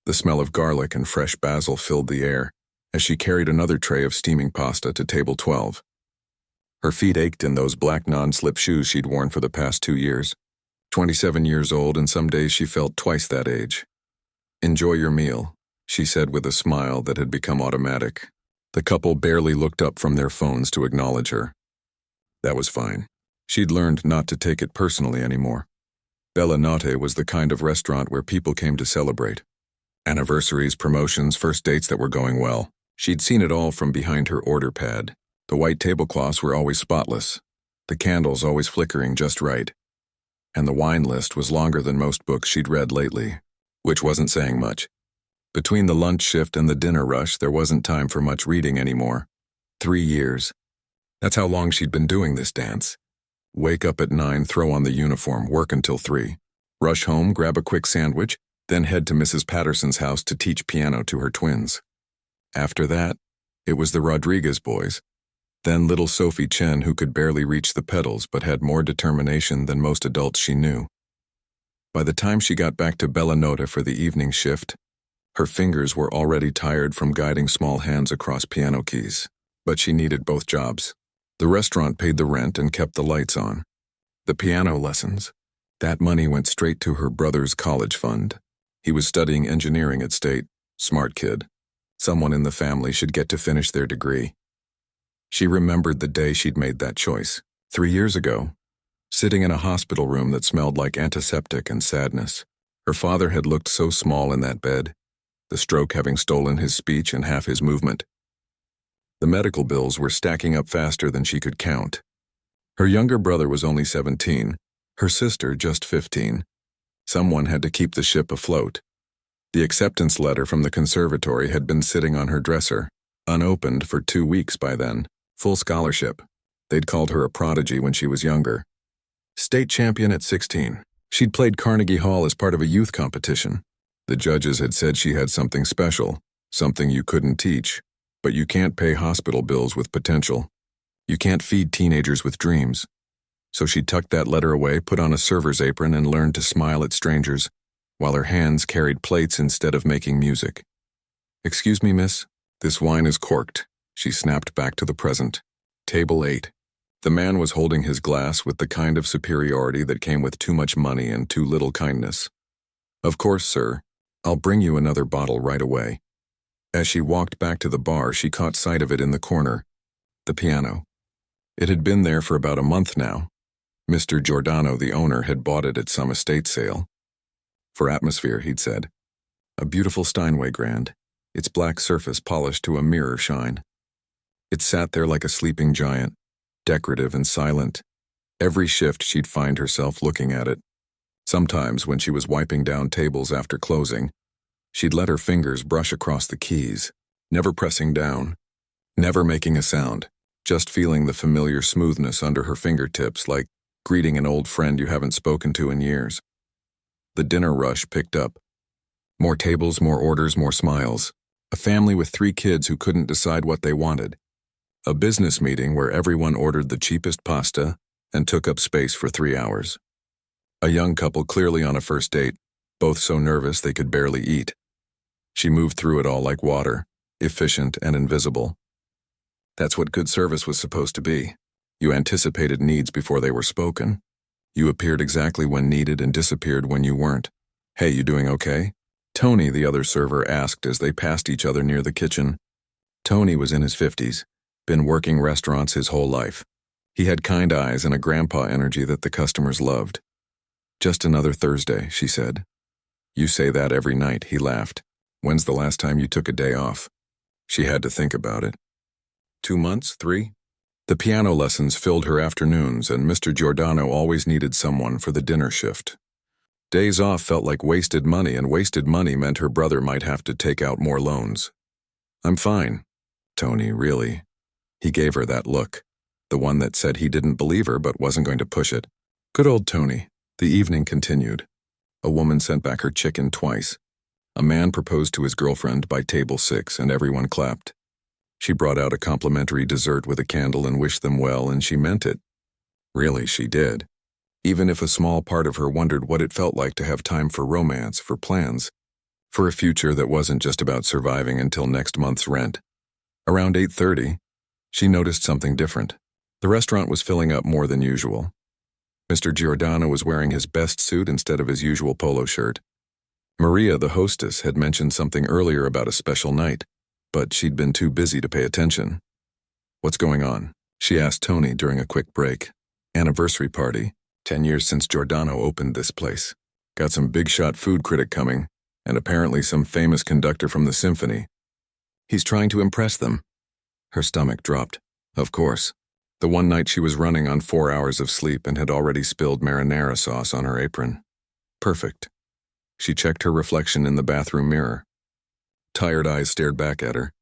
The smell of garlic and fresh basil filled the air as she carried another tray of steaming pasta to table 12. Her feet ached in those black non-slip shoes she'd worn for the past 2 years. 27 years old, and some days she felt twice that age. "Enjoy your meal," she said with a smile that had become automatic. The couple barely looked up from their phones to acknowledge her. That was fine. She'd learned not to take it personally anymore. Bella Notte was the kind of restaurant where people came to celebrate. Anniversaries, promotions, first dates that were going well. She'd seen it all from behind her order pad. The white tablecloths were always spotless, the candles always flickering just right, and the wine list was longer than most books she'd read lately, which wasn't saying much. Between the lunch shift and the dinner rush, there wasn't time for much reading anymore. 3 years. That's how long she'd been doing this dance. Wake up at 9, throw on the uniform, work until 3. Rush home, grab a quick sandwich, then head to Mrs. Patterson's house to teach piano to her twins. After that, it was the Rodriguez boys. Then little Sophie Chen, who could barely reach the pedals but had more determination than most adults she knew. By the time she got back to Bella Notte for the evening shift, her fingers were already tired from guiding small hands across piano keys. But she needed both jobs. The restaurant paid the rent and kept the lights on. The piano lessons, that money went straight to her brother's college fund. He was studying engineering at State. Smart kid. Someone in the family should get to finish their degree. She remembered the day she'd made that choice, 3 years ago, sitting in a hospital room that smelled like antiseptic and sadness. Her father had looked so small in that bed, the stroke having stolen his speech and half his movement. The medical bills were stacking up faster than she could count. Her younger brother was only 17, her sister just 15. Someone had to keep the ship afloat. The acceptance letter from the conservatory had been sitting on her dresser, unopened for 2 weeks by then. Full scholarship. They'd called her a prodigy when she was younger. State champion at 16. She'd played Carnegie Hall as part of a youth competition. The judges had said she had something special, something you couldn't teach. But you can't pay hospital bills with potential. You can't feed teenagers with dreams. So she tucked that letter away, put on a server's apron, and learned to smile at strangers, while her hands carried plates instead of making music. "Excuse me, miss, this wine is corked," she snapped back to the present. Table 8. The man was holding his glass with the kind of superiority that came with too much money and too little kindness. "Of course, sir. I'll bring you another bottle right away." As she walked back to the bar, she caught sight of it in the corner. The piano. It had been there for about a month now. Mr. Giordano, the owner, had bought it at some estate sale. "For atmosphere," he'd said. "A beautiful Steinway grand, its black surface polished to a mirror shine." It sat there like a sleeping giant, decorative and silent. Every shift she'd find herself looking at it. Sometimes, when she was wiping down tables after closing, she'd let her fingers brush across the keys, never pressing down, never making a sound, just feeling the familiar smoothness under her fingertips, like greeting an old friend you haven't spoken to in years. The dinner rush picked up. More tables, more orders, more smiles. A family with 3 kids who couldn't decide what they wanted. A business meeting where everyone ordered the cheapest pasta and took up space for 3 hours. A young couple clearly on a first date, both so nervous they could barely eat. She moved through it all like water, efficient and invisible. That's what good service was supposed to be. You anticipated needs before they were spoken. You appeared exactly when needed and disappeared when you weren't. "Hey, you doing okay?" Tony, the other server, asked as they passed each other near the kitchen. Tony was in his 50s, been working restaurants his whole life. He had kind eyes and a grandpa energy that the customers loved. "Just another Thursday," she said. "You say that every night," he laughed. "When's the last time you took a day off?" She had to think about it. 2 months? 3? The piano lessons filled her afternoons, and Mr. Giordano always needed someone for the dinner shift. Days off felt like wasted money, and wasted money meant her brother might have to take out more loans. "I'm fine." "Tony, really?" He gave her that look, the one that said he didn't believe her but wasn't going to push it. Good old Tony. The evening continued. A woman sent back her chicken twice. A man proposed to his girlfriend by table 6, and everyone clapped. She brought out a complimentary dessert with a candle and wished them well, and she meant it. Really, she did. Even if a small part of her wondered what it felt like to have time for romance, for plans, for a future that wasn't just about surviving until next month's rent. Around 8:30, she noticed something different. The restaurant was filling up more than usual. Mr. Giordano was wearing his best suit instead of his usual polo shirt. Maria, the hostess, had mentioned something earlier about a special night, but she'd been too busy to pay attention. "What's going on?" she asked Tony during a quick break. "Anniversary party. 10 years since Giordano opened this place. Got some big-shot food critic coming, and apparently some famous conductor from the symphony. He's trying to impress them." Her stomach dropped. Of course. The one night she was running on 4 hours of sleep and had already spilled marinara sauce on her apron. Perfect. She checked her reflection in the bathroom mirror. Tired eyes stared back at her.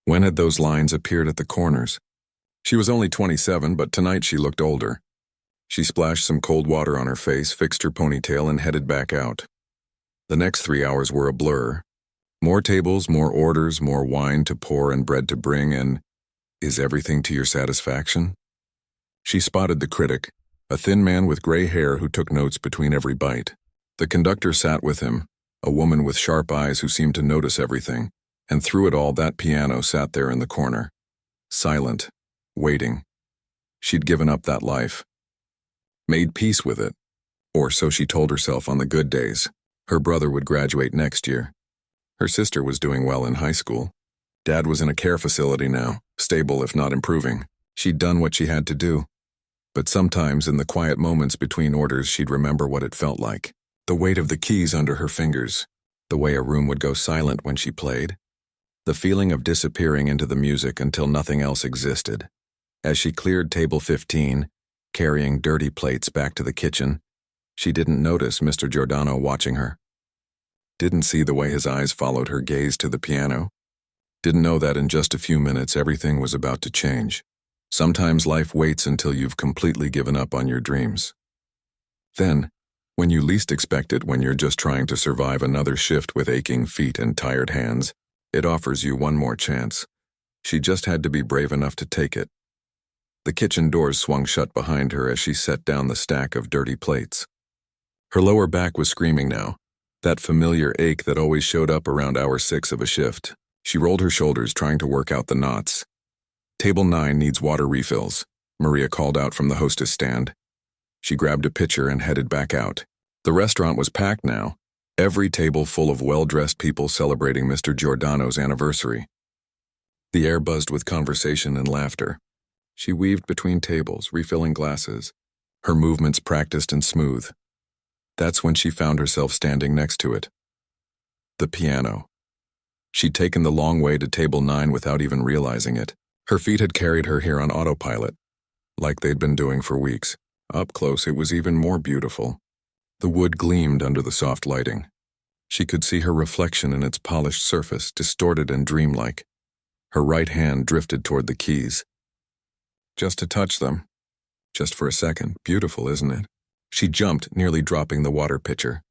When had those lines appeared at the corners? She was only 27, but tonight she looked older. She splashed some cold water on her face, fixed her ponytail, and headed back out. The next 3 hours were a blur. More tables, more orders, more wine to pour and bread to bring, and is everything to your satisfaction? She spotted the critic, a thin man with gray hair who took notes between every bite. The conductor sat with him, a woman with sharp eyes who seemed to notice everything, and through it all that piano sat there in the corner. Silent, waiting. She'd given up that life. Made peace with it. Or so she told herself on the good days. Her brother would graduate next year. Her sister was doing well in high school. Dad was in a care facility now, stable if not improving. She'd done what she had to do. But sometimes in the quiet moments between orders she'd remember what it felt like. The weight of the keys under her fingers. The way a room would go silent when she played. The feeling of disappearing into the music until nothing else existed. As she cleared table 15, carrying dirty plates back to the kitchen, she didn't notice Mr. Giordano watching her. Didn't see the way his eyes followed her gaze to the piano. Didn't know that in just a few minutes everything was about to change. Sometimes life waits until you've completely given up on your dreams. Then, when you least expect it, when you're just trying to survive another shift with aching feet and tired hands, it offers you one more chance. She just had to be brave enough to take it. The kitchen doors swung shut behind her as she set down the stack of dirty plates. Her lower back was screaming now, that familiar ache that always showed up around hour 6 of a shift. She rolled her shoulders, trying to work out the knots. "Table 9 needs water refills," Maria called out from the hostess stand. She grabbed a pitcher and headed back out. The restaurant was packed now, every table full of well-dressed people celebrating Mr. Giordano's anniversary. The air buzzed with conversation and laughter. She weaved between tables, refilling glasses, her movements practiced and smooth. That's when she found herself standing next to it. The piano. She'd taken the long way to table 9 without even realizing it. Her feet had carried her here on autopilot, like they'd been doing for weeks. Up close, it was even more beautiful. The wood gleamed under the soft lighting. She could see her reflection in its polished surface, distorted and dreamlike. Her right hand drifted toward the keys. Just to touch them. Just for a second. Beautiful, isn't it? She jumped, nearly dropping the water pitcher.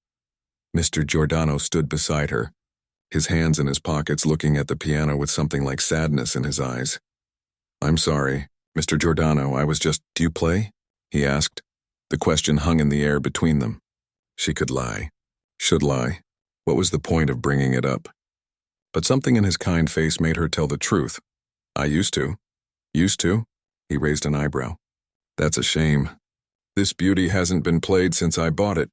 Mr. Giordano stood beside her, his hands in his pockets, looking at the piano with something like sadness in his eyes. "I'm sorry, Mr. Giordano, do you play?" he asked. The question hung in the air between them. She could lie. Should lie. What was the point of bringing it up? But something in his kind face made her tell the truth. "I used to." "Used to?" He raised an eyebrow. "That's a shame. This beauty hasn't been played since I bought it.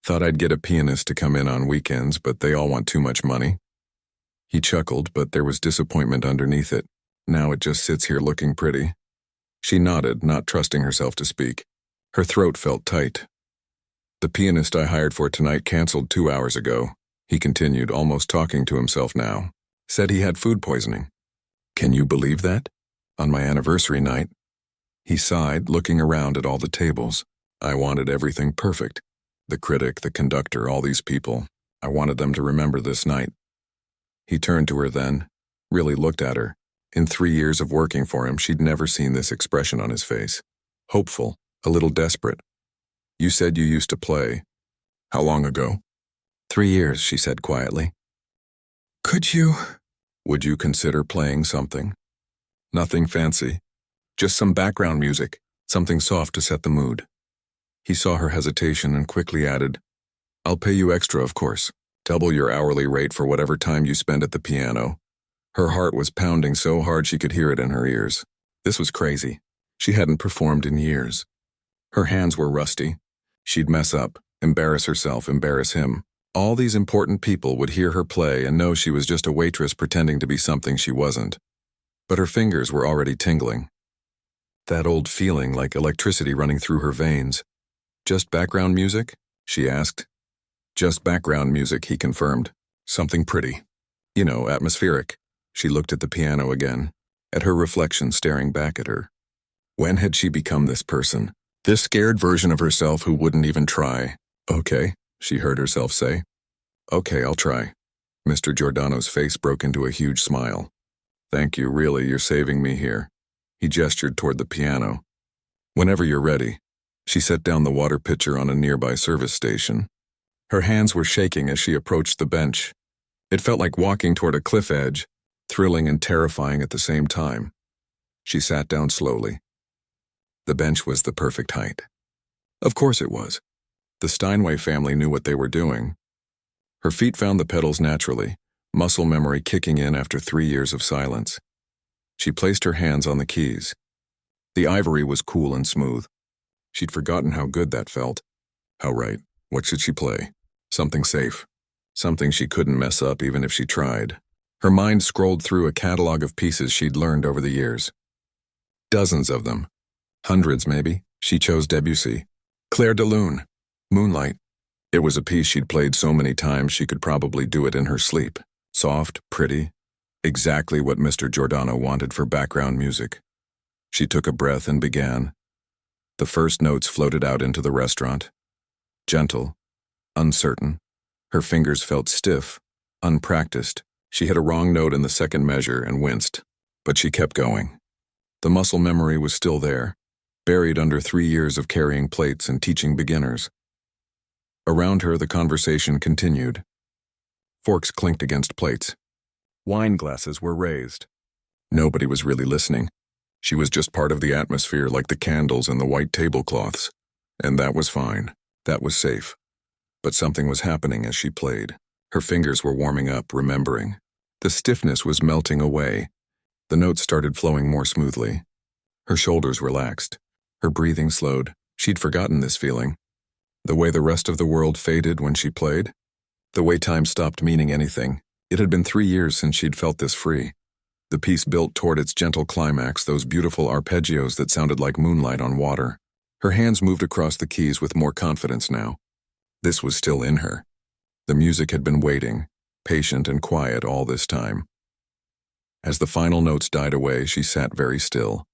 Thought I'd get a pianist to come in on weekends, but they all want too much money." He chuckled, but there was disappointment underneath it. Now it just sits here looking pretty. She nodded, not trusting herself to speak. Her throat felt tight. "The pianist I hired for tonight canceled 2 hours ago," he continued, almost talking to himself now. "Said he had food poisoning." "Can you believe that? On my anniversary night?" He sighed, looking around at all the tables. "I wanted everything perfect. The critic, the conductor, all these people. I wanted them to remember this night." He turned to her then, really looked at her. In 3 years of working for him, she'd never seen this expression on his face. Hopeful, a little desperate. "You said you used to play. How long ago?" 3 years, she said quietly. Would you consider playing something? Nothing fancy. Just some background music, something soft to set the mood." He saw her hesitation and quickly added, "I'll pay you extra, of course." Double your hourly rate for whatever time you spend at the piano. Her heart was pounding so hard she could hear it in her ears. This was crazy. She hadn't performed in years. Her hands were rusty. She'd mess up, embarrass herself, embarrass him. All these important people would hear her play and know she was just a waitress pretending to be something she wasn't. But her fingers were already tingling. That old feeling like electricity running through her veins. Just background music? She asked. Just background music, he confirmed. Something pretty. You know, atmospheric. She looked at the piano again, at her reflection staring back at her. When had she become this person? This scared version of herself who wouldn't even try. Okay, she heard herself say. Okay, I'll try. Mr. Giordano's face broke into a huge smile. Thank you, really, you're saving me here. He gestured toward the piano. Whenever you're ready. She set down the water pitcher on a nearby service station. Her hands were shaking as she approached the bench. It felt like walking toward a cliff edge, thrilling and terrifying at the same time. She sat down slowly. The bench was the perfect height. Of course it was. The Steinway family knew what they were doing. Her feet found the pedals naturally, muscle memory kicking in after 3 years of silence. She placed her hands on the keys. The ivory was cool and smooth. She'd forgotten how good that felt. How right. What should she play? Something safe. Something she couldn't mess up even if she tried. Her mind scrolled through a catalog of pieces she'd learned over the years. Dozens of them. Hundreds, maybe. She chose Debussy. Clair de Lune. Moonlight. It was a piece she'd played so many times she could probably do it in her sleep. Soft, pretty. Exactly what Mr. Giordano wanted for background music. She took a breath and began. The first notes floated out into the restaurant. Gentle. Uncertain. Her fingers felt stiff. Unpracticed. She hit a wrong note in the second measure and winced. But she kept going. The muscle memory was still there, buried under 3 years of carrying plates and teaching beginners. Around her, the conversation continued. Forks clinked against plates. Wine glasses were raised. Nobody was really listening. She was just part of the atmosphere like the candles and the white tablecloths. And that was fine. That was safe. But something was happening as she played. Her fingers were warming up, remembering. The stiffness was melting away. The notes started flowing more smoothly. Her shoulders relaxed. Her breathing slowed. She'd forgotten this feeling. The way the rest of the world faded when she played. The way time stopped meaning anything. It had been 3 years since she'd felt this free. The piece built toward its gentle climax, those beautiful arpeggios that sounded like moonlight on water. Her hands moved across the keys with more confidence now. This was still in her. The music had been waiting, patient and quiet all this time. As the final notes died away, she sat very still.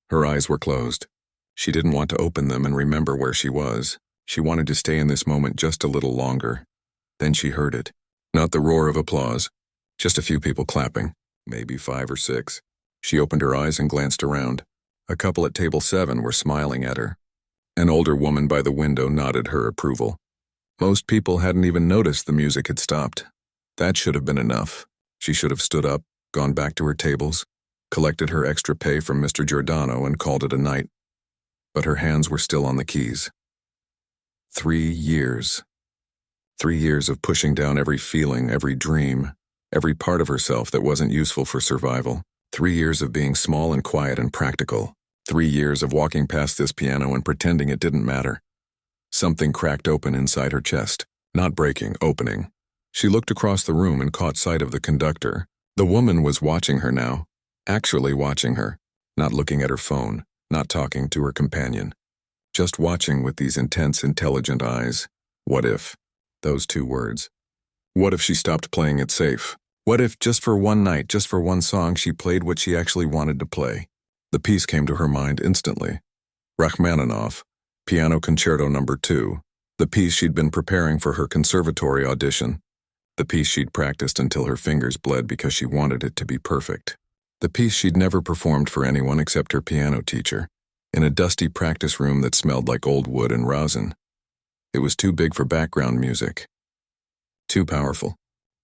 Her eyes were closed. She didn't want to open them and remember where she was. She wanted to stay in this moment just a little longer. Then she heard it. Not the roar of applause. Just a few people clapping. Maybe 5 or 6. She opened her eyes and glanced around. A couple at table 7 were smiling at her. An older woman by the window nodded her approval. Most people hadn't even noticed the music had stopped. That should have been enough. She should have stood up, gone back to her tables, collected her extra pay from Mr. Giordano and called it a night. But her hands were still on the keys. 3 years. 3 years of pushing down every feeling, every dream, every part of herself that wasn't useful for survival. 3 years of being small and quiet and practical. 3 years of walking past this piano and pretending it didn't matter. Something cracked open inside her chest. Not breaking, opening. She looked across the room and caught sight of the conductor. The woman was watching her now. Actually watching her. Not looking at her phone. Not talking to her companion. Just watching with these intense, intelligent eyes. What if? Those 2 words. What if she stopped playing it safe? What if, just for one night, just for one song, she played what she actually wanted to play? The piece came to her mind instantly. Rachmaninoff, Piano Concerto No. 2, the piece she'd been preparing for her conservatory audition. The piece she'd practiced until her fingers bled because she wanted it to be perfect. The piece she'd never performed for anyone except her piano teacher, in a dusty practice room that smelled like old wood and rosin. It was too big for background music. Too powerful.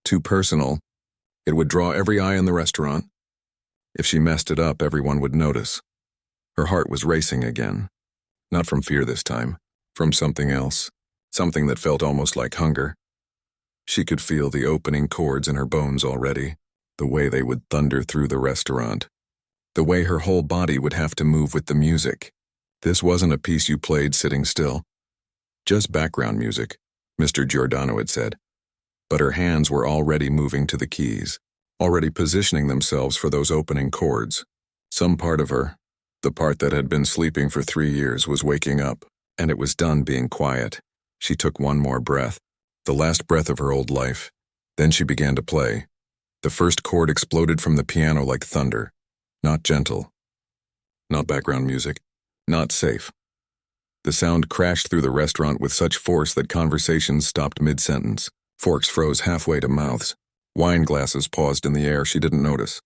Too personal. It would draw every eye in the restaurant. If she messed it up, everyone would notice. Her heart was racing again. Not from fear this time, from something else. Something that felt almost like hunger. She could feel the opening chords in her bones already, the way they would thunder through the restaurant, the way her whole body would have to move with the music. This wasn't a piece you played sitting still. Just background music, Mr. Giordano had said. But her hands were already moving to the keys, already positioning themselves for those opening chords. Some part of her, the part that had been sleeping for 3 years, was waking up, and it was done being quiet. She took one more breath, the last breath of her old life. Then she began to play. The first chord exploded from the piano like thunder. Not gentle. Not background music. Not safe. The sound crashed through the restaurant with such force that conversations stopped mid-sentence. Forks froze halfway to mouths. Wine glasses paused in the air she didn't notice.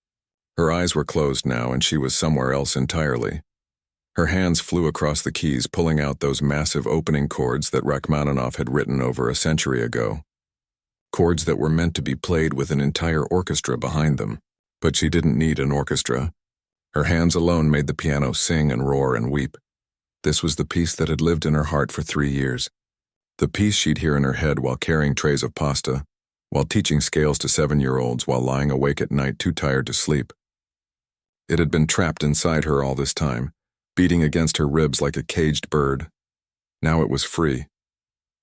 Her eyes were closed now, and she was somewhere else entirely. Her hands flew across the keys, pulling out those massive opening chords that Rachmaninoff had written over a century ago. Chords that were meant to be played with an entire orchestra behind them. But she didn't need an orchestra. Her hands alone made the piano sing and roar and weep. This was the piece that had lived in her heart for 3 years. The piece she'd hear in her head while carrying trays of pasta, while teaching scales to 7-year-olds, while lying awake at night too tired to sleep. It had been trapped inside her all this time, beating against her ribs like a caged bird. Now it was free.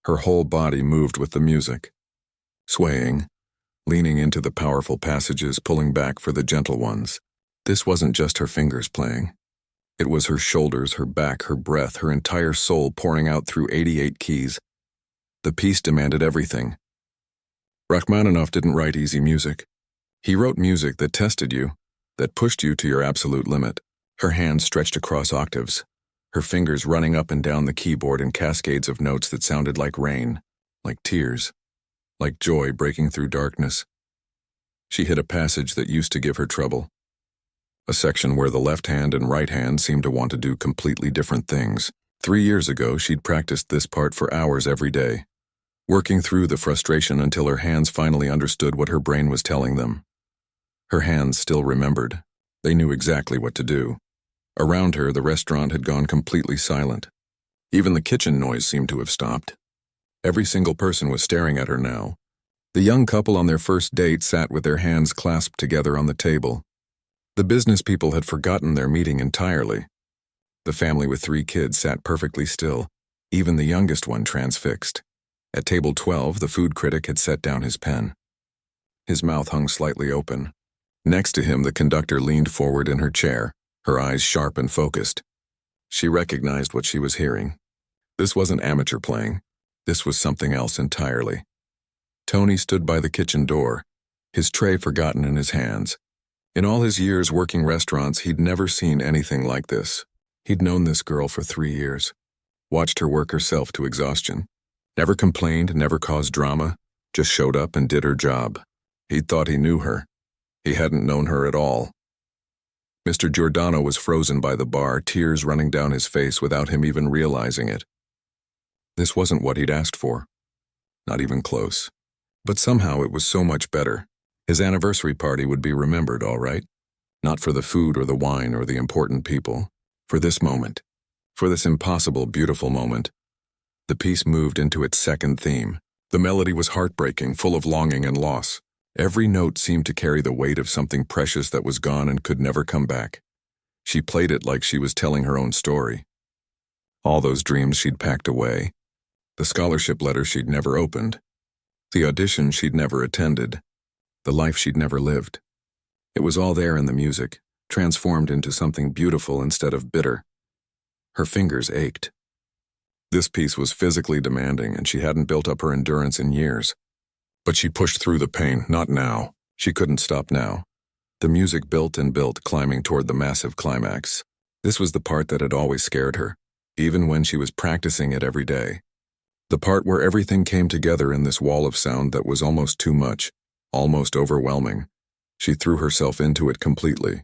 Her whole body moved with the music, swaying, leaning into the powerful passages, pulling back for the gentle ones. This wasn't just her fingers playing. It was her shoulders, her back, her breath, her entire soul pouring out through 88 keys. The piece demanded everything. Rachmaninoff didn't write easy music. He wrote music that tested you, that pushed you to your absolute limit. Her hands stretched across octaves, her fingers running up and down the keyboard in cascades of notes that sounded like rain, like tears, like joy breaking through darkness. She hit a passage that used to give her trouble. A section where the left hand and right hand seemed to want to do completely different things. 3 years ago, she'd practiced this part for hours every day, working through the frustration until her hands finally understood what her brain was telling them. Her hands still remembered. They knew exactly what to do. Around her, the restaurant had gone completely silent. Even the kitchen noise seemed to have stopped. Every single person was staring at her now. The young couple on their first date sat with their hands clasped together on the table. The business people had forgotten their meeting entirely. The family with 3 kids sat perfectly still, even the youngest one transfixed. At table 12, the food critic had set down his pen. His mouth hung slightly open. Next to him, the conductor leaned forward in her chair, her eyes sharp and focused. She recognized what she was hearing. This wasn't amateur playing. This was something else entirely. Tony stood by the kitchen door, his tray forgotten in his hands. In all his years working restaurants, he'd never seen anything like this. He'd known this girl for 3 years, watched her work herself to exhaustion. Never complained, never caused drama, just showed up and did her job. He'd thought he knew her. He hadn't known her at all. Mr. Giordano was frozen by the bar, tears running down his face without him even realizing it. This wasn't what he'd asked for. Not even close. But somehow it was so much better. His anniversary party would be remembered, all right. Not for the food or the wine or the important people. For this moment. For this impossible, beautiful moment. The piece moved into its second theme. The melody was heartbreaking, full of longing and loss. Every note seemed to carry the weight of something precious that was gone and could never come back. She played it like she was telling her own story. All those dreams she'd packed away. The scholarship letter she'd never opened. The audition she'd never attended. The life she'd never lived. It was all there in the music, transformed into something beautiful instead of bitter. Her fingers ached. This piece was physically demanding, and she hadn't built up her endurance in years. But she pushed through the pain, not now. She couldn't stop now. The music built and built, climbing toward the massive climax. This was the part that had always scared her, even when she was practicing it every day. The part where everything came together in this wall of sound that was almost too much, almost overwhelming. She threw herself into it completely.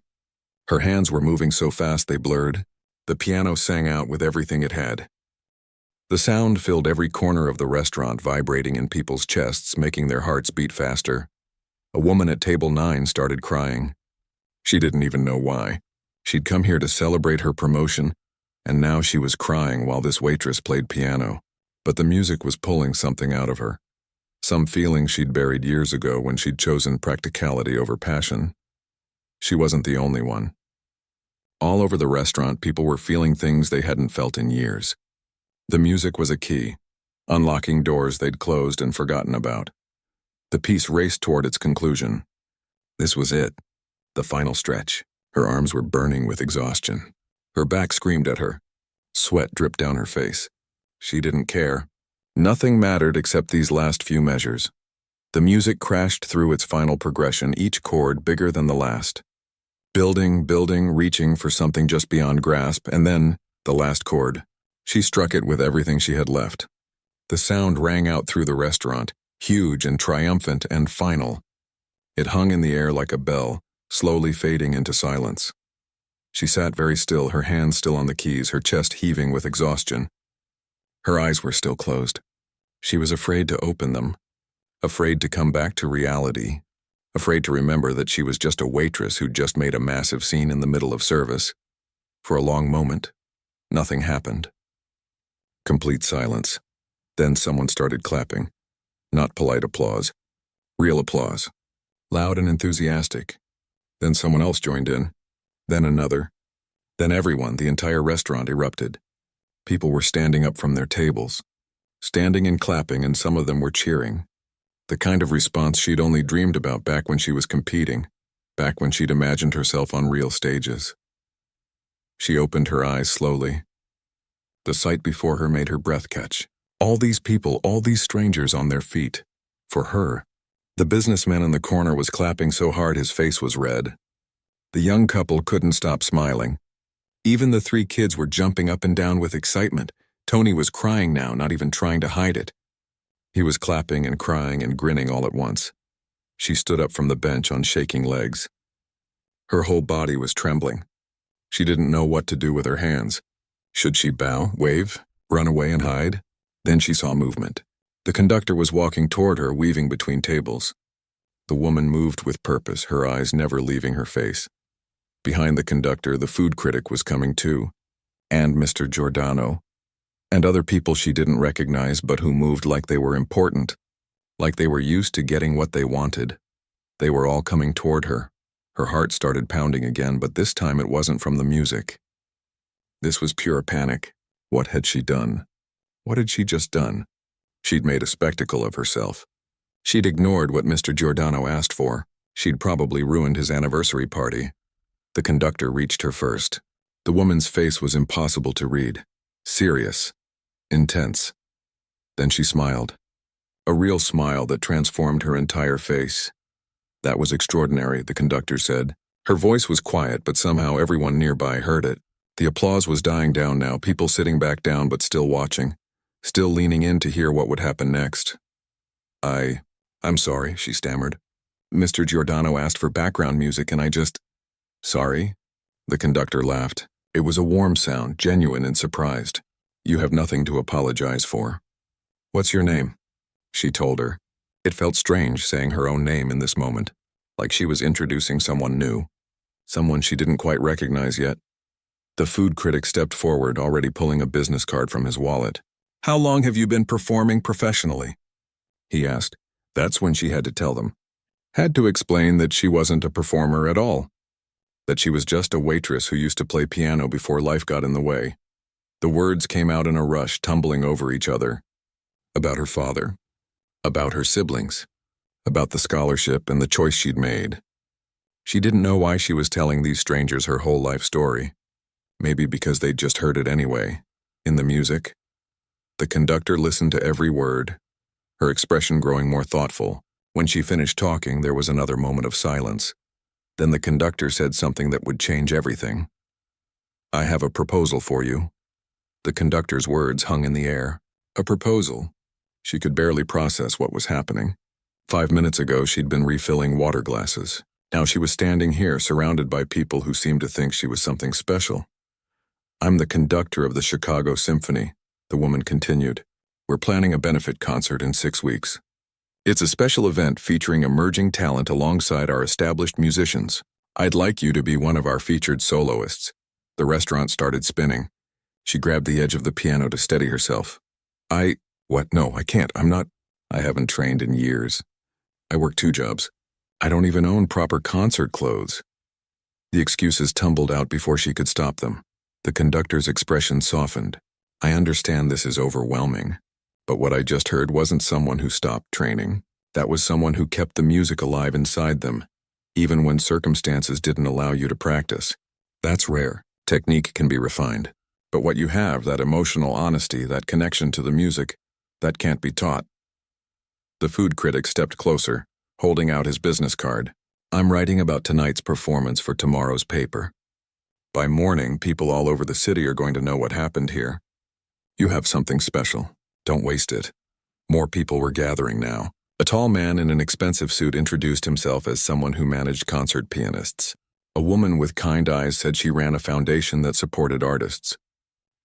Her hands were moving so fast they blurred. The piano sang out with everything it had. The sound filled every corner of the restaurant, vibrating in people's chests, making their hearts beat faster. A woman at table 9 started crying. She didn't even know why. She'd come here to celebrate her promotion, and now she was crying while this waitress played piano. But the music was pulling something out of her. Some feelings she'd buried years ago when she'd chosen practicality over passion. She wasn't the only one. All over the restaurant, people were feeling things they hadn't felt in years. The music was a key, unlocking doors they'd closed and forgotten about. The piece raced toward its conclusion. This was it, the final stretch. Her arms were burning with exhaustion. Her back screamed at her. Sweat dripped down her face. She didn't care. Nothing mattered except these last few measures. The music crashed through its final progression, each chord bigger than the last. Building, reaching for something just beyond grasp, and then, the last chord. She struck it with everything she had left. The sound rang out through the restaurant, huge and triumphant and final. It hung in the air like a bell, slowly fading into silence. She sat very still, her hands still on the keys, her chest heaving with exhaustion. Her eyes were still closed. She was afraid to open them, afraid to come back to reality, afraid to remember that she was just a waitress who'd just made a massive scene in the middle of service. For a long moment, nothing happened. Complete silence. Then someone started clapping. Not polite applause. Real applause. Loud and enthusiastic. Then someone else joined in. Then another. Then everyone, the entire restaurant, erupted. People were standing up from their tables. Standing and clapping, and some of them were cheering. The kind of response she'd only dreamed about back when she was competing, back when she'd imagined herself on real stages. She opened her eyes slowly. The sight before her made her breath catch. All these people, all these strangers on their feet. For her. The businessman in the corner was clapping so hard his face was red. The young couple couldn't stop smiling. Even the 3 kids were jumping up and down with excitement. Tony was crying now, not even trying to hide it. He was clapping and crying and grinning all at once. She stood up from the bench on shaking legs. Her whole body was trembling. She didn't know what to do with her hands. Should she bow, wave, run away and hide? Then she saw movement. The conductor was walking toward her, weaving between tables. The woman moved with purpose, her eyes never leaving her face. Behind the conductor, the food critic was coming too, and Mr. Giordano, and other people she didn't recognize but who moved like they were important, like they were used to getting what they wanted. They were all coming toward her. Her heart started pounding again, but this time it wasn't from the music. This was pure panic. What had she done? What had she just done? She'd made a spectacle of herself. She'd ignored what Mr. Giordano asked for. She'd probably ruined his anniversary party. The conductor reached her first. The woman's face was impossible to read. Serious. Intense. Then she smiled. A real smile that transformed her entire face. That was extraordinary, the conductor said. Her voice was quiet, but somehow everyone nearby heard it. The applause was dying down now, people sitting back down but still watching, still leaning in to hear what would happen next. I'm sorry, she stammered. Mr. Giordano asked for background music and I just... Sorry? The conductor laughed. It was a warm sound, genuine and surprised. You have nothing to apologize for. What's your name? She told her. It felt strange saying her own name in this moment, like she was introducing someone new, someone she didn't quite recognize yet. The food critic stepped forward, already pulling a business card from his wallet. How long have you been performing professionally? He asked. That's when she had to tell them. Had to explain that she wasn't a performer at all. That she was just a waitress who used to play piano before life got in the way. The words came out in a rush, tumbling over each other. About her father. About her siblings. About the scholarship and the choice she'd made. She didn't know why she was telling these strangers her whole life story. Maybe because they'd just heard it anyway. In the music. The conductor listened to every word, her expression growing more thoughtful. When she finished talking, there was another moment of silence. Then the conductor said something that would change everything. I have a proposal for you. The conductor's words hung in the air. A proposal. She could barely process what was happening. 5 minutes ago, she'd been refilling water glasses. Now she was standing here, surrounded by people who seemed to think she was something special. I'm the conductor of the Chicago Symphony, the woman continued. We're planning a benefit concert in 6 weeks. It's a special event featuring emerging talent alongside our established musicians. I'd like you to be one of our featured soloists. The restaurant started spinning. She grabbed the edge of the piano to steady herself. What? No, I can't. I'm not. I haven't trained in years. I work 2 jobs. I don't even own proper concert clothes. The excuses tumbled out before she could stop them. The conductor's expression softened. I understand this is overwhelming, but what I just heard wasn't someone who stopped training. That was someone who kept the music alive inside them, even when circumstances didn't allow you to practice. That's rare. Technique can be refined. But what you have, that emotional honesty, that connection to the music, that can't be taught. The food critic stepped closer, holding out his business card. I'm writing about tonight's performance for tomorrow's paper. By morning, people all over the city are going to know what happened here. You have something special. Don't waste it. More people were gathering now. A tall man in an expensive suit introduced himself as someone who managed concert pianists. A woman with kind eyes said she ran a foundation that supported artists.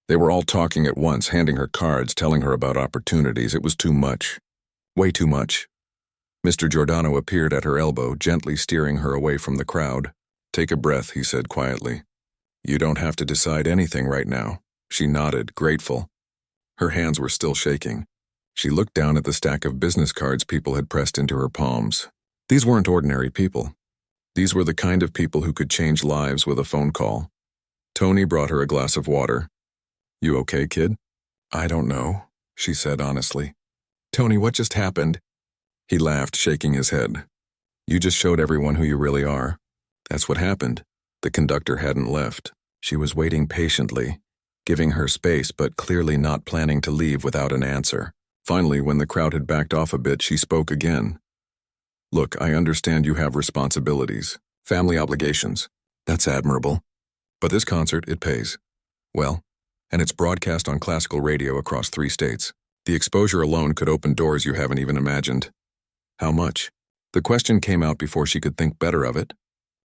They were all talking at once, handing her cards, telling her about opportunities. It was too much. Way too much. Mr. Giordano appeared at her elbow, gently steering her away from the crowd. Take a breath, he said quietly. You don't have to decide anything right now. She nodded, grateful. Her hands were still shaking. She looked down at the stack of business cards people had pressed into her palms. These weren't ordinary people. These were the kind of people who could change lives with a phone call. Tony brought her a glass of water. You okay, kid? I don't know, she said honestly. Tony, what just happened? He laughed, shaking his head. You just showed everyone who you really are. That's what happened. The conductor hadn't left. She was waiting patiently, giving her space but clearly not planning to leave without an answer. Finally, when the crowd had backed off a bit, she spoke again. Look, I understand you have responsibilities, family obligations. That's admirable. But this concert, it pays. Well, and it's broadcast on classical radio across 3 states. The exposure alone could open doors you haven't even imagined. How much? The question came out before she could think better of it.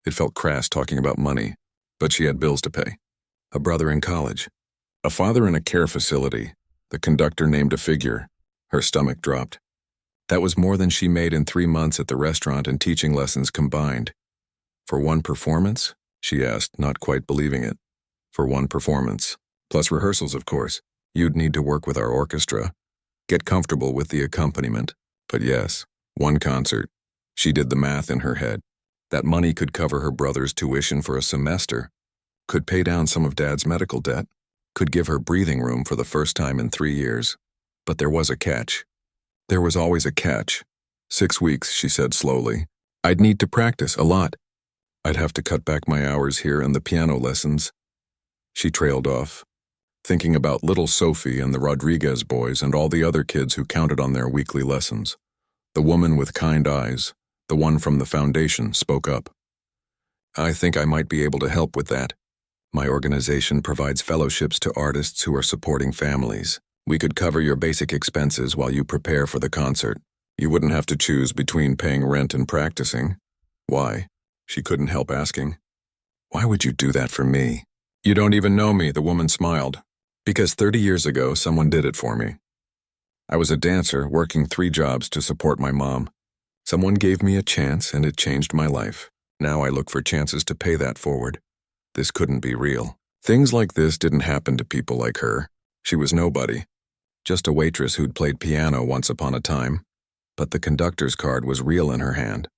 It felt crass talking about money, but she had bills to pay. A brother in college. A father in a care facility. The conductor named a figure. Her stomach dropped. That was more than she made in 3 months at the restaurant and teaching lessons combined. For one performance? She asked, not quite believing it. For one performance. Plus rehearsals, of course. You'd need to work with our orchestra. Get comfortable with the accompaniment. But yes, 1 concert. She did the math in her head. That money could cover her brother's tuition for a semester, could pay down some of Dad's medical debt, could give her breathing room for the first time in 3 years. But there was a catch. There was always a catch. 6 weeks, she said slowly. I'd need to practice a lot. I'd have to cut back my hours here and the piano lessons. She trailed off, thinking about little Sophie and the Rodriguez boys and all the other kids who counted on their weekly lessons. The woman with kind eyes, the one from the foundation, spoke up. I think I might be able to help with that. My organization provides fellowships to artists who are supporting families. We could cover your basic expenses while you prepare for the concert. You wouldn't have to choose between paying rent and practicing. Why? She couldn't help asking. Why would you do that for me? You don't even know me, the woman smiled. Because 30 years ago, someone did it for me. I was a dancer working 3 jobs to support my mom. Someone gave me a chance and it changed my life. Now I look for chances to pay that forward. This couldn't be real. Things like this didn't happen to people like her. She was nobody. Just a waitress who'd played piano once upon a time. But the conductor's card was real in her hand.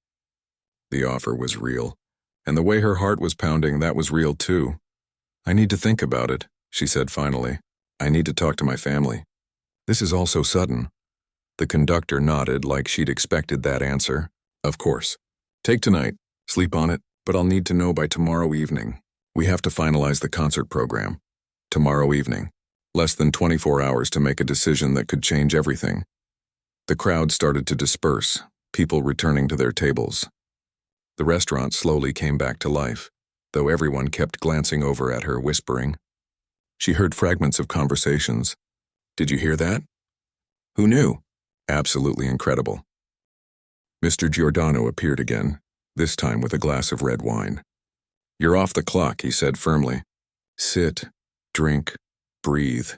The offer was real. And the way her heart was pounding, that was real too. I need to think about it, she said finally. I need to talk to my family. This is all so sudden. The conductor nodded like she'd expected that answer. Of course. Take tonight, sleep on it, but I'll need to know by tomorrow evening. We have to finalize the concert program. Tomorrow evening. Less than 24 hours to make a decision that could change everything. The crowd started to disperse, people returning to their tables. The restaurant slowly came back to life, though everyone kept glancing over at her, whispering. She heard fragments of conversations. Did you hear that? Who knew? Absolutely incredible. Mr. Giordano appeared again, this time with a glass of red wine. You're off the clock, he said firmly. Sit, drink, breathe.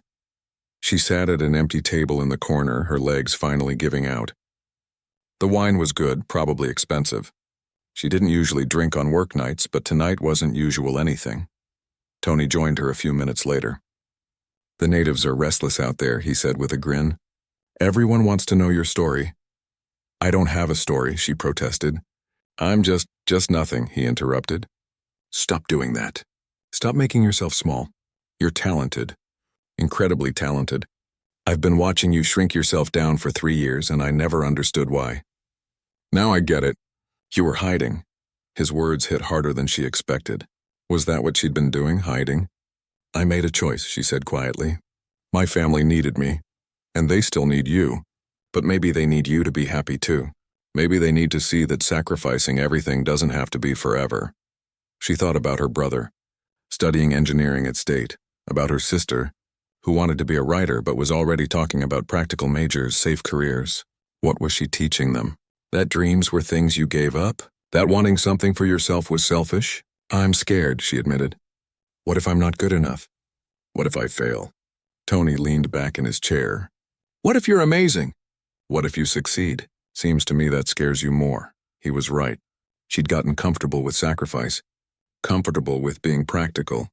She sat at an empty table in the corner, her legs finally giving out. The wine was good, probably expensive. She didn't usually drink on work nights, but tonight wasn't usual anything. Tony joined her a few minutes later. The natives are restless out there, he said with a grin. Everyone wants to know your story. I don't have a story, she protested. I'm just nothing, he interrupted. Stop doing that. Stop making yourself small. You're talented. Incredibly talented. I've been watching you shrink yourself down for 3 years, and I never understood why. Now I get it. You were hiding. His words hit harder than she expected. Was that what she'd been doing, hiding? I made a choice, she said quietly. My family needed me, and they still need you. But maybe they need you to be happy too. Maybe they need to see that sacrificing everything doesn't have to be forever. She thought about her brother, studying engineering at State, about her sister, who wanted to be a writer but was already talking about practical majors, safe careers. What was she teaching them? That dreams were things you gave up? That wanting something for yourself was selfish? I'm scared, she admitted. What if I'm not good enough? What if I fail? Tony leaned back in his chair. What if you're amazing? What if you succeed? Seems to me that scares you more. He was right. She'd gotten comfortable with sacrifice, comfortable with being practical.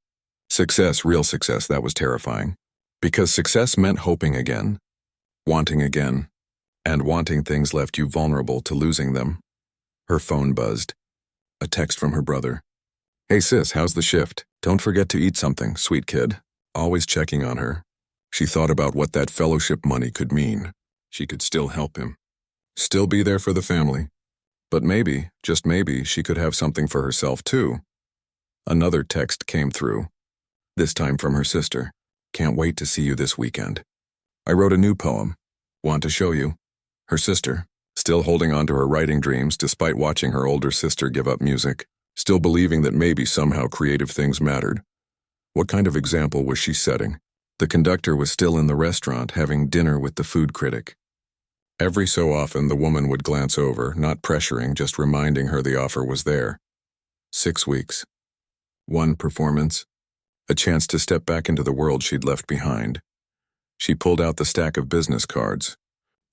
Success, real success, that was terrifying. Because success meant hoping again, and wanting things left you vulnerable to losing them. Her phone buzzed. A text from her brother. Hey sis, how's the shift? Don't forget to eat something, sweet kid. Always checking on her. She thought about what that fellowship money could mean. She could still help him. Still be there for the family. But maybe, just maybe, she could have something for herself too. Another text came through. This time from her sister. Can't wait to see you this weekend. I wrote a new poem. Want to show you? Her sister, still holding on to her writing dreams despite watching her older sister give up music, still believing that maybe somehow creative things mattered. What kind of example was she setting? The conductor was still in the restaurant having dinner with the food critic. Every so often the woman would glance over, not pressuring, just reminding her the offer was there. 6 weeks. 1 performance. A chance to step back into the world she'd left behind. She pulled out the stack of business cards.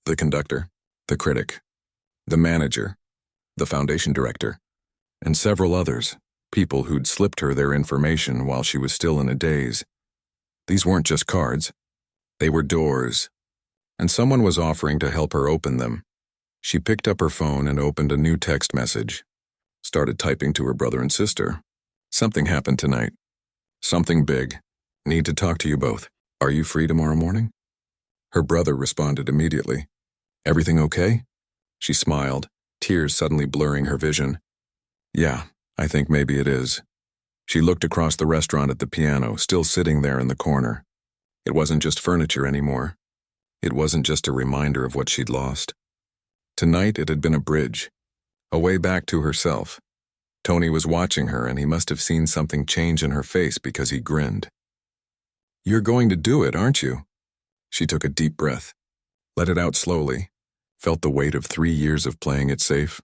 The conductor, the critic, the manager, the foundation director, and several others, people who'd slipped her their information while she was still in a daze. These weren't just cards. They were doors, and someone was offering to help her open them. She picked up her phone and opened a new text message. Started typing to her brother and sister. Something happened tonight. Something big. Need to talk to you both. Are you free tomorrow morning? Her brother responded immediately. Everything okay? She smiled, tears suddenly blurring her vision. Yeah, I think maybe it is. She looked across the restaurant at the piano, still sitting there in the corner. It wasn't just furniture anymore. It wasn't just a reminder of what she'd lost. Tonight it had been a bridge, a way back to herself. Tony was watching her, and he must have seen something change in her face because he grinned. You're going to do it, aren't you? She took a deep breath, let it out slowly, felt the weight of 3 years of playing it safe,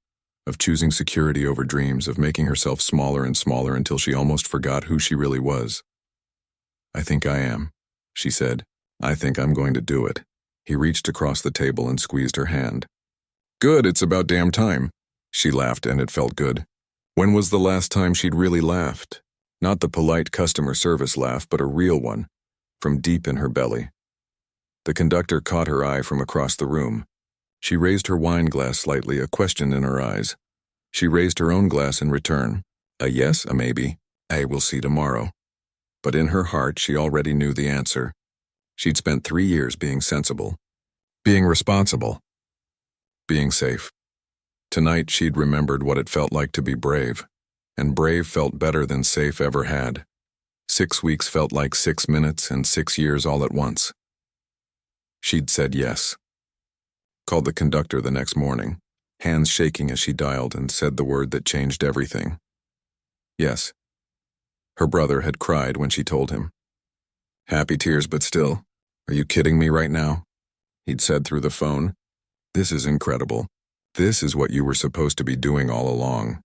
of choosing security over dreams, of making herself smaller and smaller until she almost forgot who she really was. I think I am, she said. I think I'm going to do it. He reached across the table and squeezed her hand. Good, it's about damn time. She laughed, and it felt good. When was the last time she'd really laughed? Not the polite customer service laugh, but a real one, from deep in her belly. The conductor caught her eye from across the room. She raised her wine glass slightly, a question in her eyes. She raised her own glass in return. A yes, a maybe. A we'll see tomorrow. But in her heart, she already knew the answer. She'd spent 3 years being sensible, being responsible, being safe. Tonight, she'd remembered what it felt like to be brave, and brave felt better than safe ever had. 6 weeks felt like 6 minutes and 6 years all at once. She'd said yes. Called the conductor the next morning, hands shaking as she dialed, and said the word that changed everything. Yes. Her brother had cried when she told him. Happy tears, but still. Are you kidding me right now? He'd said through the phone. This is incredible. This is what you were supposed to be doing all along.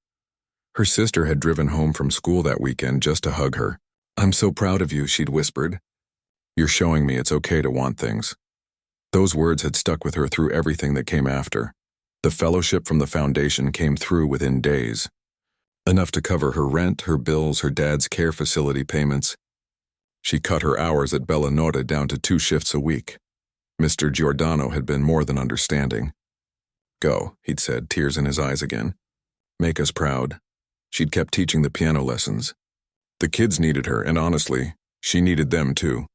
Her sister had driven home from school that weekend just to hug her. I'm so proud of you, she'd whispered. You're showing me it's okay to want things. Those words had stuck with her through everything that came after. The fellowship from the foundation came through within days. Enough to cover her rent, her bills, her dad's care facility payments. She cut her hours at Bella Nora down to 2 shifts a week. Mr. Giordano had been more than understanding. "Go," he'd said, tears in his eyes again. "Make us proud." She'd kept teaching the piano lessons. The kids needed her, and honestly, she needed them too.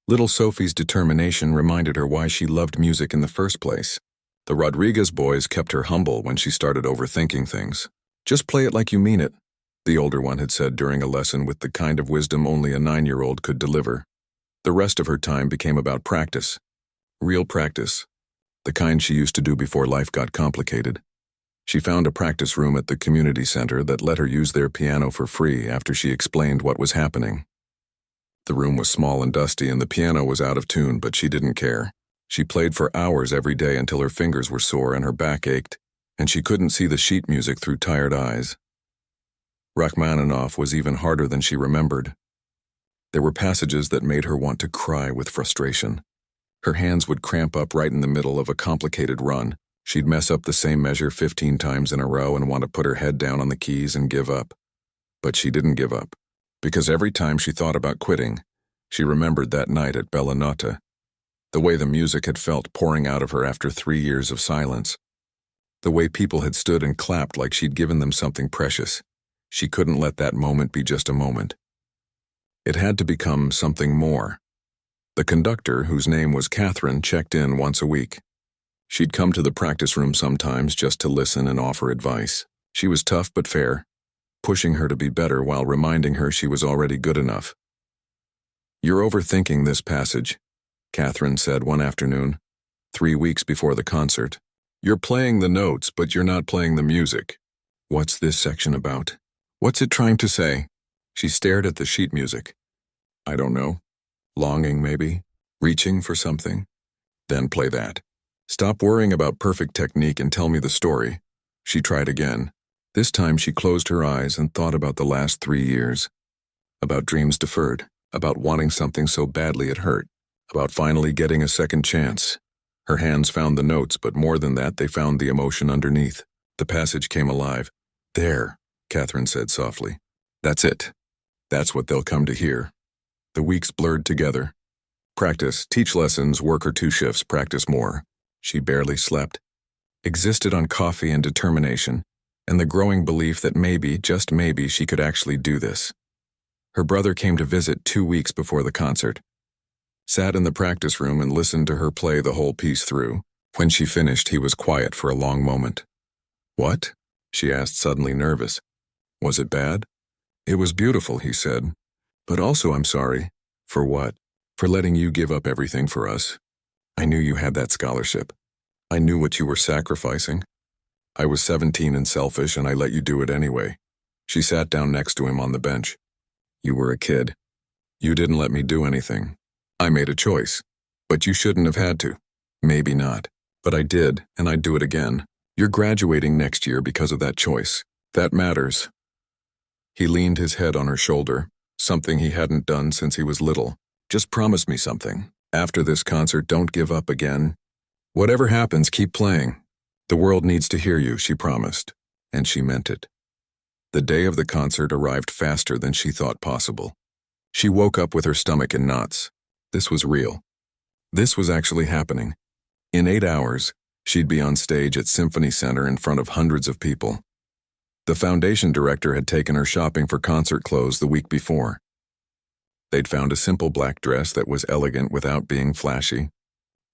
Little Sophie's determination reminded her why she loved music in the first place. The Rodriguez boys kept her humble when she started overthinking things. "Just play it like you mean it," the older one had said during a lesson with the kind of wisdom only a 9-year-old could deliver. The rest of her time became about practice. Real practice. The kind she used to do before life got complicated. She found a practice room at the community center that let her use their piano for free after she explained what was happening. The room was small and dusty and the piano was out of tune, but she didn't care. She played for hours every day until her fingers were sore and her back ached, and she couldn't see the sheet music through tired eyes. Rachmaninoff was even harder than she remembered. There were passages that made her want to cry with frustration. Her hands would cramp up right in the middle of a complicated run. She'd mess up the same measure 15 times in a row and want to put her head down on the keys and give up. But she didn't give up, because every time she thought about quitting, she remembered that night at Bella Nota, the way the music had felt pouring out of her after 3 years of silence, the way people had stood and clapped like she'd given them something precious. She couldn't let that moment be just a moment. It had to become something more. The conductor, whose name was Catherine, checked in once a week. She'd come to the practice room sometimes just to listen and offer advice. She was tough but fair, pushing her to be better while reminding her she was already good enough. "You're overthinking this passage," Catherine said one afternoon, 3 weeks before the concert. "You're playing the notes, but you're not playing the music." "What's this section about? What's it trying to say?" She stared at the sheet music. "I don't know. Longing, maybe? Reaching for something? Then play that. Stop worrying about perfect technique and tell me the story." She tried again. This time she closed her eyes and thought about the last 3 years. About dreams deferred, about wanting something so badly it hurt, about finally getting a second chance. Her hands found the notes, but more than that, they found the emotion underneath. The passage came alive. "There," Catherine said softly. "That's it. That's what they'll come to hear." The weeks blurred together. Practice, teach lessons, work her 2 shifts, practice more. She barely slept. Existed on coffee and determination, and the growing belief that maybe, just maybe, she could actually do this. Her brother came to visit 2 weeks before the concert. Sat in the practice room and listened to her play the whole piece through. When she finished, he was quiet for a long moment. "What?" she asked, suddenly nervous. "Was it bad?" "It was beautiful," he said. "But also I'm sorry." "For what?" "For letting you give up everything for us. I knew you had that scholarship. I knew what you were sacrificing. I was 17 and selfish, and I let you do it anyway." She sat down next to him on the bench. "You were a kid. You didn't let me do anything. I made a choice. But you shouldn't have had to. Maybe not. But I did, and I'd do it again. You're graduating next year because of that choice. That matters." He leaned his head on her shoulder, something he hadn't done since he was little. "Just promise me something. After this concert, don't give up again. Whatever happens, keep playing. The world needs to hear you," she promised, and she meant it. The day of the concert arrived faster than she thought possible. She woke up with her stomach in knots. This was real. This was actually happening. In 8 hours, she'd be on stage at Symphony Center in front of hundreds of people. The foundation director had taken her shopping for concert clothes the week before. They'd found a simple black dress that was elegant without being flashy.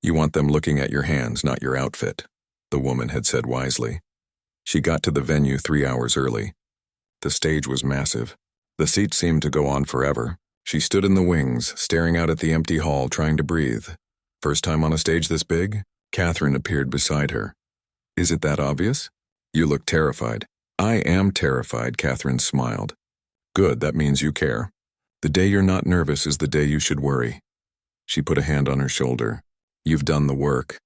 "You want them looking at your hands, not your outfit," the woman had said wisely. She got to the venue 3 hours early. The stage was massive. The seats seemed to go on forever. She stood in the wings, staring out at the empty hall, trying to breathe. "First time on a stage this big?" Catherine appeared beside her. "Is it that obvious? You look terrified." "I am terrified," Catherine smiled. "Good, that means you care. The day you're not nervous is the day you should worry." She put a hand on her shoulder. "You've done the work.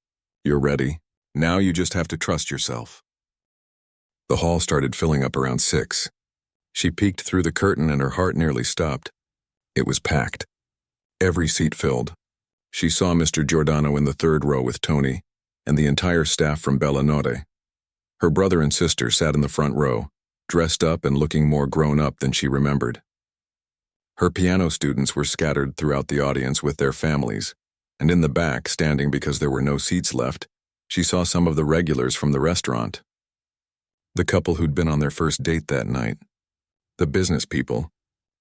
You're ready. Now you just have to trust yourself." The hall started filling up around 6. She peeked through the curtain and her heart nearly stopped. It was packed. Every seat filled. She saw Mr. Giordano in the 3rd row with Tony, and the entire staff from Bella Notte. Her brother and sister sat in the front row, dressed up and looking more grown up than she remembered. Her piano students were scattered throughout the audience with their families, and in the back, standing because there were no seats left, she saw some of the regulars from the restaurant. The couple who'd been on their first date that night. The business people.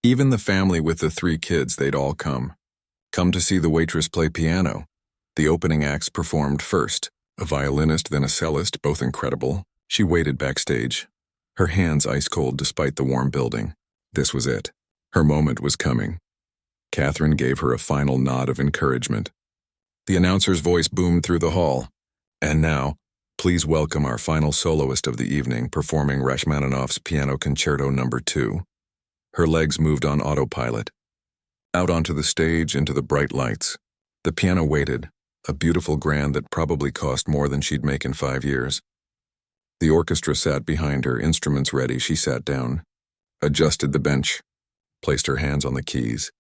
Even the family with the 3 kids, they'd all come. Come to see the waitress play piano. The opening acts performed first. A violinist, then a cellist, both incredible. She waited backstage, her hands ice-cold despite the warm building. This was it. Her moment was coming. Catherine gave her a final nod of encouragement. The announcer's voice boomed through the hall. And now, please welcome our final soloist of the evening, performing Rachmaninoff's Piano Concerto No. 2. Her legs moved on autopilot. Out onto the stage, into the bright lights. The piano waited, a beautiful grand that probably cost more than she'd make in 5 years. The orchestra sat behind her, instruments ready. She sat down, adjusted the bench, placed her hands on the keys.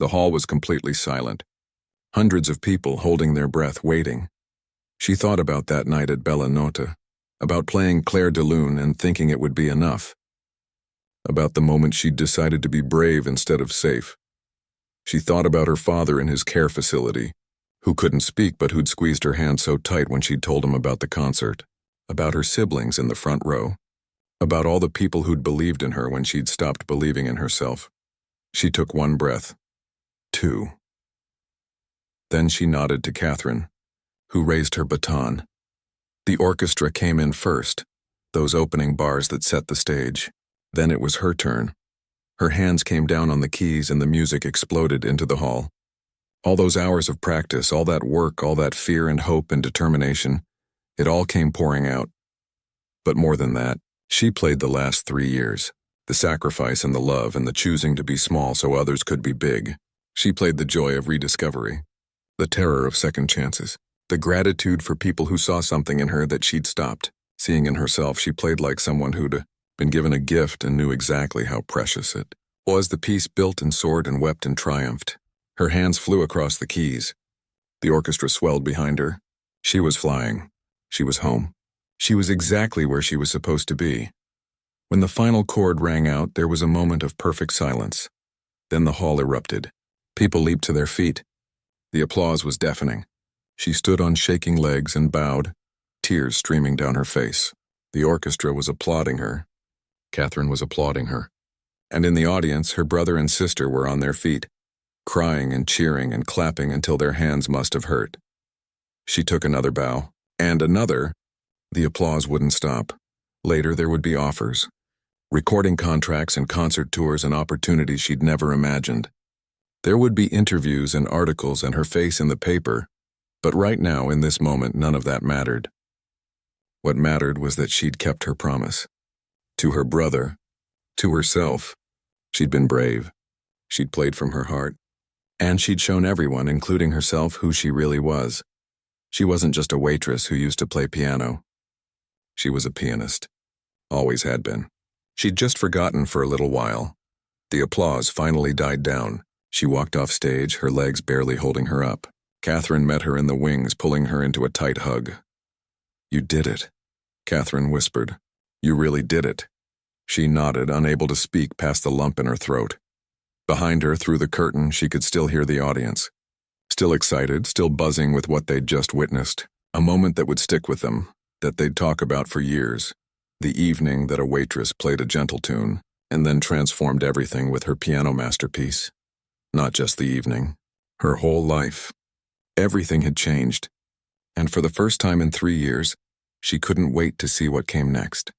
The hall was completely silent. Hundreds of people holding their breath, waiting. She thought about that night at Bella Nota, about playing Claire de Lune and thinking it would be enough. About the moment she'd decided to be brave instead of safe. She thought about her father in his care facility, who couldn't speak but who'd squeezed her hand so tight when she'd told him about the concert. About her siblings in the front row. About all the people who'd believed in her when she'd stopped believing in herself. She took one breath. 2. Then she nodded to Catherine, who raised her baton. The orchestra came in first, those opening bars that set the stage. Then it was her turn. Her hands came down on the keys and the music exploded into the hall. All those hours of practice, all that work, all that fear and hope and determination, it all came pouring out. But more than that, she played the last 3 years. The sacrifice and the love and the choosing to be small so others could be big. She played the joy of rediscovery, the terror of second chances, the gratitude for people who saw something in her that she'd stopped seeing in herself. She played like someone who'd been given a gift and knew exactly how precious it was. The piece built and soared and wept and triumphed. Her hands flew across the keys. The orchestra swelled behind her. She was flying. She was home. She was exactly where she was supposed to be. When the final chord rang out, there was a moment of perfect silence. Then the hall erupted. People leaped to their feet. The applause was deafening. She stood on shaking legs and bowed, tears streaming down her face. The orchestra was applauding her. Catherine was applauding her. And in the audience, her brother and sister were on their feet, crying and cheering and clapping until their hands must have hurt. She took another bow. And another. The applause wouldn't stop. Later there would be offers. Recording contracts and concert tours and opportunities she'd never imagined. There would be interviews and articles and her face in the paper. But right now, in this moment, none of that mattered. What mattered was that she'd kept her promise. To her brother. To herself. She'd been brave. She'd played from her heart. And she'd shown everyone, including herself, who she really was. She wasn't just a waitress who used to play piano. She was a pianist. Always had been. She'd just forgotten for a little while. The applause finally died down. She walked off stage, her legs barely holding her up. Catherine met her in the wings, pulling her into a tight hug. "You did it," Catherine whispered. "You really did it." She nodded, unable to speak past the lump in her throat. Behind her, through the curtain, she could still hear the audience. Still excited, still buzzing with what they'd just witnessed. A moment that would stick with them, that they'd talk about for years. The evening that a waitress played a gentle tune, and then transformed everything with her piano masterpiece. Not just the evening. Her whole life. Everything had changed. And for the first time in 3 years, she couldn't wait to see what came next.